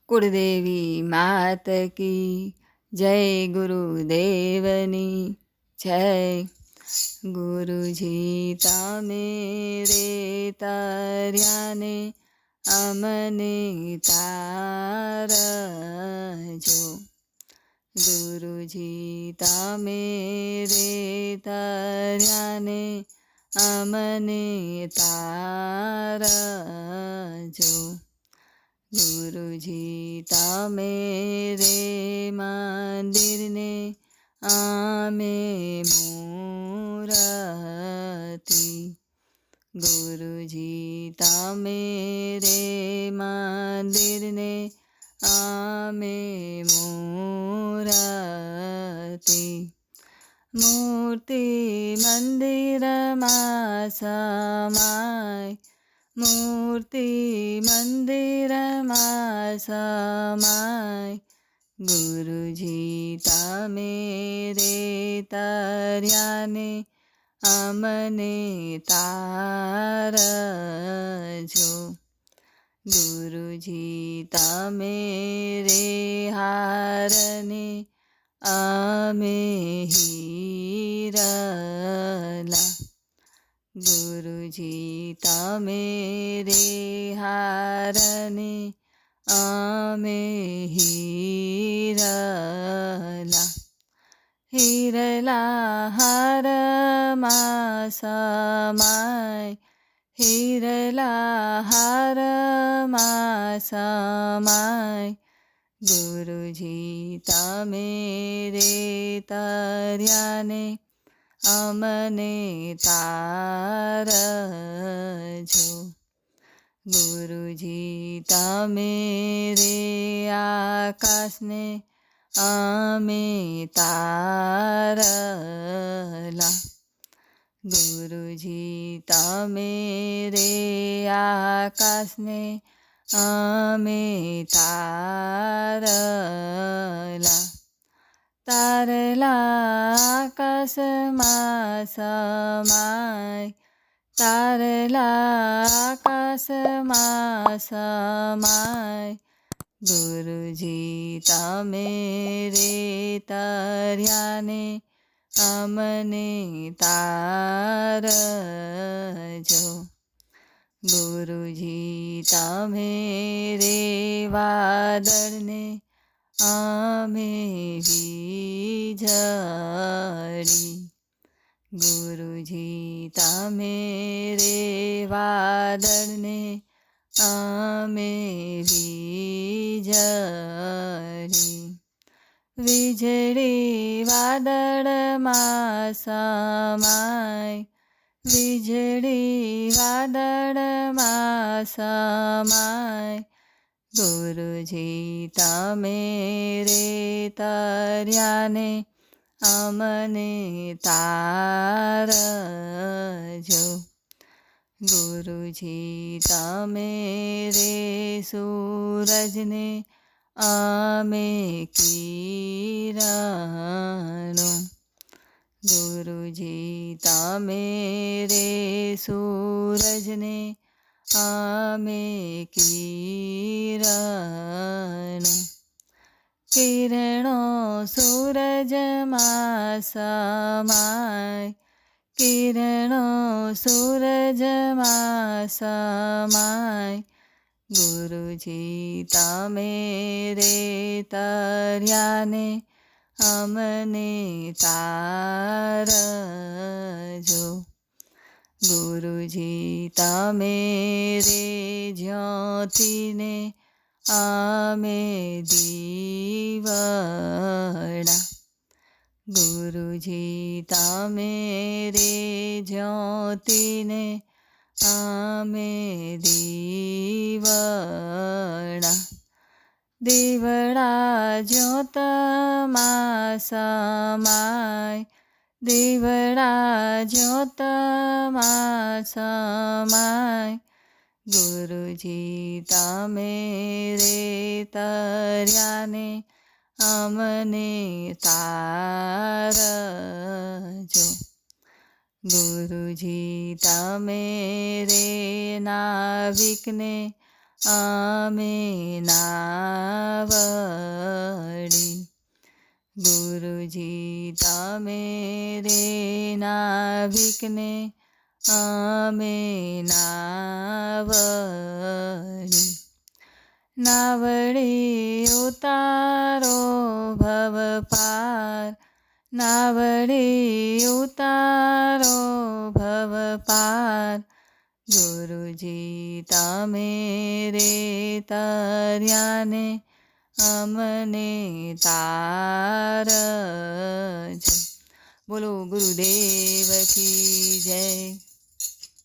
कुलदेवी मात की जय, गुरुदेवनी जय। गुरुजी तमे रे तर्याने अमने तारजो। गुरुजी तमे रे तर्याने अमने तारजो। गुरुजी तमे रे मंदिरने आमे मूर्ति। गुरुजी तमे रे मंदिरने आमे मूर्ति। मूर्ति मंदिरमा समाय, मूर्ति मंदिरमा समाय। गुरुजी तमे रे तर्याने अमने तारजो। गुरुजी तमे रे हारने अमे हीरला। गुरुजी तमे रे हारने अमे हीरला। हीरला हारमा समाय, हीरला हारमा समाय। गुरुजी तमे रे तर्याने अमने तारजो। गुरुजी तमे रे आकाशने अमे तारला। गुरुजी तमे रे आकाशने अमे तारला। तारला आकाशमा समाय, तारला आकाशमा समाय। गुरुजी तमे रे तर्याने अमने तारजो। गुरुजी तमे रे वादळने अमे वीजળી। गुरुजी तमे रे वादळने अमे वीजળી। વીજળી વાદળમાં સમાય, વીજળી વાદળમાં સમાય। गुरुजी तमे रे तर्याने अमने तारजो। गुरुजी तमे रे सूरजने अमे किरणो। गुरुजी तमे रे सूरजने अमे किरणो। किरणो सूरजमा समाय, किरणो सूरजमा समाय। गुरुजी तमे रे तर्याने अमने तारजो। गुरुजी तमे रे ज्योतिने अमे दीवड़ा। गुरुजी तमे रे ज्योतिने अमे दीवड़ा। दीवड़ा ज्योतमा समाय, दीवड़ा ज्योतमा समाय। गुरुजी तमे रे तर्याने अमने तारजो। गुरुजी तमे रे नाविकने अमे ગુરુજી તમે રે નાવિકને અમે નાવડી, નાવડી ઉતારો ભવ પાર, નાવડી ઉતારો ભવ પાર. ગુરુજી તમે રે તર્યાને અમને તારજો. બોલો ગુરુદેવ કી જય.